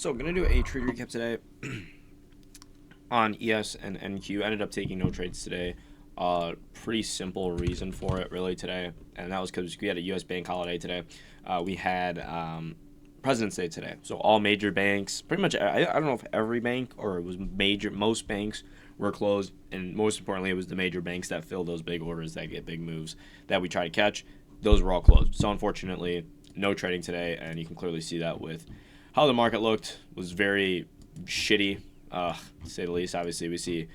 So I'm going to do a trade recap today on ES and NQ. Ended up taking no trades today. Pretty simple reason for it really today, and that was because we had a US bank holiday today. We had President's Day today, so all major banks, pretty much, I don't know if every bank or it was most banks were closed, and most importantly, it was the major banks that fill those big orders that get big moves that we try to catch. Those were all closed. So unfortunately, no trading today, and you can clearly see that with how the market looked. Was very shitty, to say the least. Obviously, we see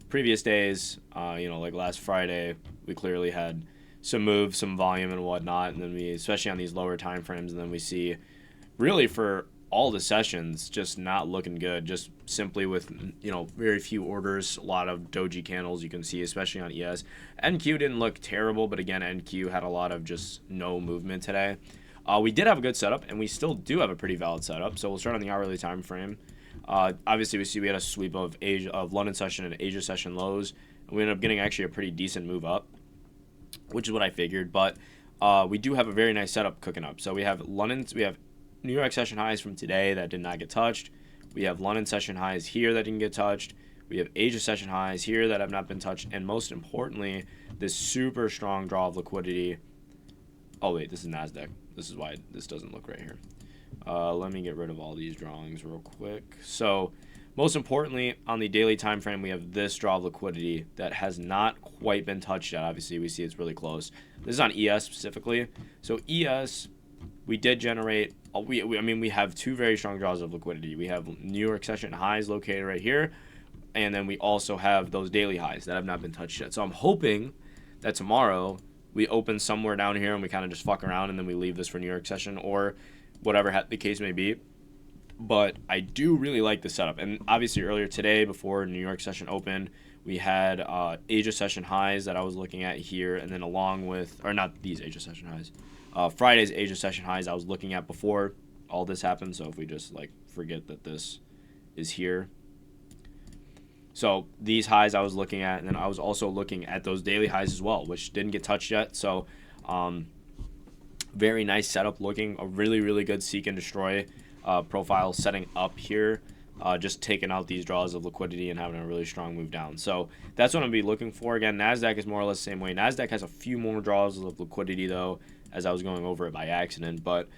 previous days, like last Friday, we clearly had some moves, some volume and whatnot, and then we, especially on these lower time frames, and then we see really for all the sessions just not looking good, just simply with very few orders, a lot of doji candles you can see, especially on ES. NQ didn't look terrible, but again, NQ had a lot of just no movement today. We did have a good setup, and we still do have a pretty valid setup. So we'll start on the hourly time frame. Obviously, we had a sweep of London session and Asia session lows, and we ended up getting actually a pretty decent move up, which is what I figured. But we do have a very nice setup cooking up. So we have New York session highs from today that did not get touched. We have London session highs here that didn't get touched. We have Asia session highs here that have not been touched, and most importantly, this super strong draw of liquidity. Oh wait, this is NASDAQ. This is why this doesn't look right here. Let me get rid of all these drawings real quick. So most importantly, on the daily time frame, we have this draw of liquidity that has not quite been touched yet. Obviously, we see it's really close. This is on ES specifically. So ES, we did generate, we have two very strong draws of liquidity. We have New York session highs located right here, and then we also have those daily highs that have not been touched yet. So I'm hoping that tomorrow we open somewhere down here and we kind of just fuck around and then we leave this for New York session or whatever the case may be. But I do really like the setup. And obviously earlier today, before New York session opened, we had Asia session highs that I was looking at here, and then along with, or not these Asia session highs, Friday's Asia session highs I was looking at before all this happened. So if we just forget that this is here. So these highs I was looking at, and then I was also looking at those daily highs as well, which didn't get touched yet. So very nice setup, looking a really, really good seek and destroy profile setting up here, just taking out these draws of liquidity and having a really strong move down. So that's what I'm going to be looking for. Again, NASDAQ is more or less the same way. NASDAQ has a few more draws of liquidity, though, as I was going over it by accident. But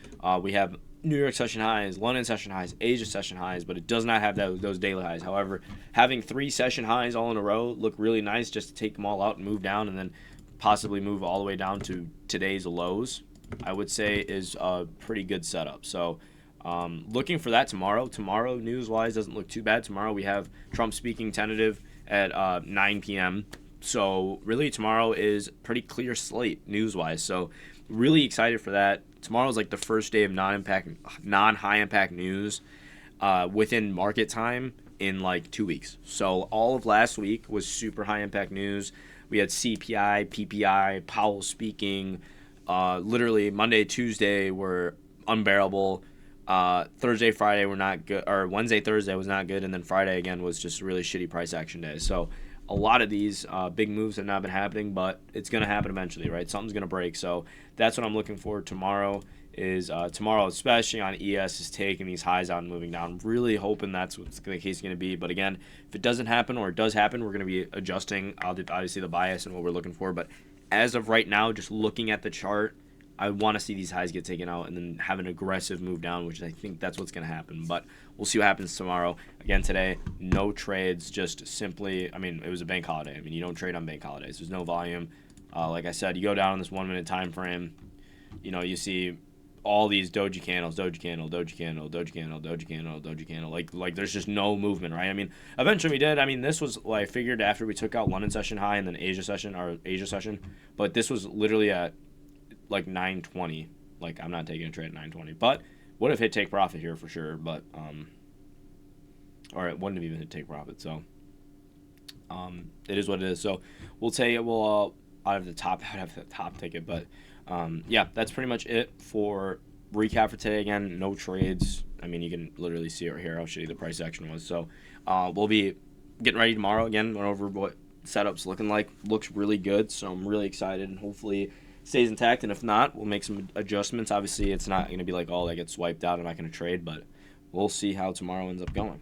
we have New York session highs, London session highs, Asia session highs, but it does not have those daily highs. However, having 3 session highs all in a row look really nice, just to take them all out and move down, and then possibly move all the way down to today's lows, I would say is a pretty good setup. So looking for that tomorrow. Tomorrow, news-wise, doesn't look too bad. Tomorrow we have Trump speaking tentative at 9 p.m. So really tomorrow is pretty clear slate news-wise. So really excited for that. Tomorrow is the first day of non-high impact news within market time in 2 weeks. So all of last week was super high impact news. We had CPI, PPI, Powell speaking. Literally Monday, Tuesday were unbearable. Thursday, Friday were not good, or Wednesday, Thursday was not good, and then Friday again was just a really shitty price action day. So a lot of these big moves have not been happening, but it's going to happen eventually, right? Something's going to break. So that's what I'm looking for tomorrow is tomorrow, especially on ES, is taking these highs out and moving down. Really hoping that's what the case is going to be. But again, if it doesn't happen or it does happen, we're going to be adjusting obviously the bias and what we're looking for. But as of right now, just looking at the chart, I want to see these highs get taken out and then have an aggressive move down, which I think that's what's going to happen. But we'll see what happens tomorrow. Again, today, no trades, just simply, it was a bank holiday. You don't trade on bank holidays. There's no volume. Like I said, you go down on this 1 minute time frame, you see all these doji candles, doji candle, doji candle, doji candle, doji candle, doji candle. Like there's just no movement, right? Eventually we did. this was what I figured after we took out London session high and then Asia session. But this was literally at 920. I'm not taking a trade at 920. But would have hit take profit here for sure. But or it wouldn't have even hit take profit. So it is what it is. So we'll take it. We'll I'd have the top ticket, but yeah, that's pretty much it for recap for today. Again, no trades. You can literally see it right here. I'll show you the price action was. So we'll be getting ready tomorrow. Again, went over what setup's looking like. Looks really good. So I'm really excited, and hopefully stays intact. And if not, we'll make some adjustments. Obviously, it's not going to be that gets swiped out. I'm not going to trade, but we'll see how tomorrow ends up going.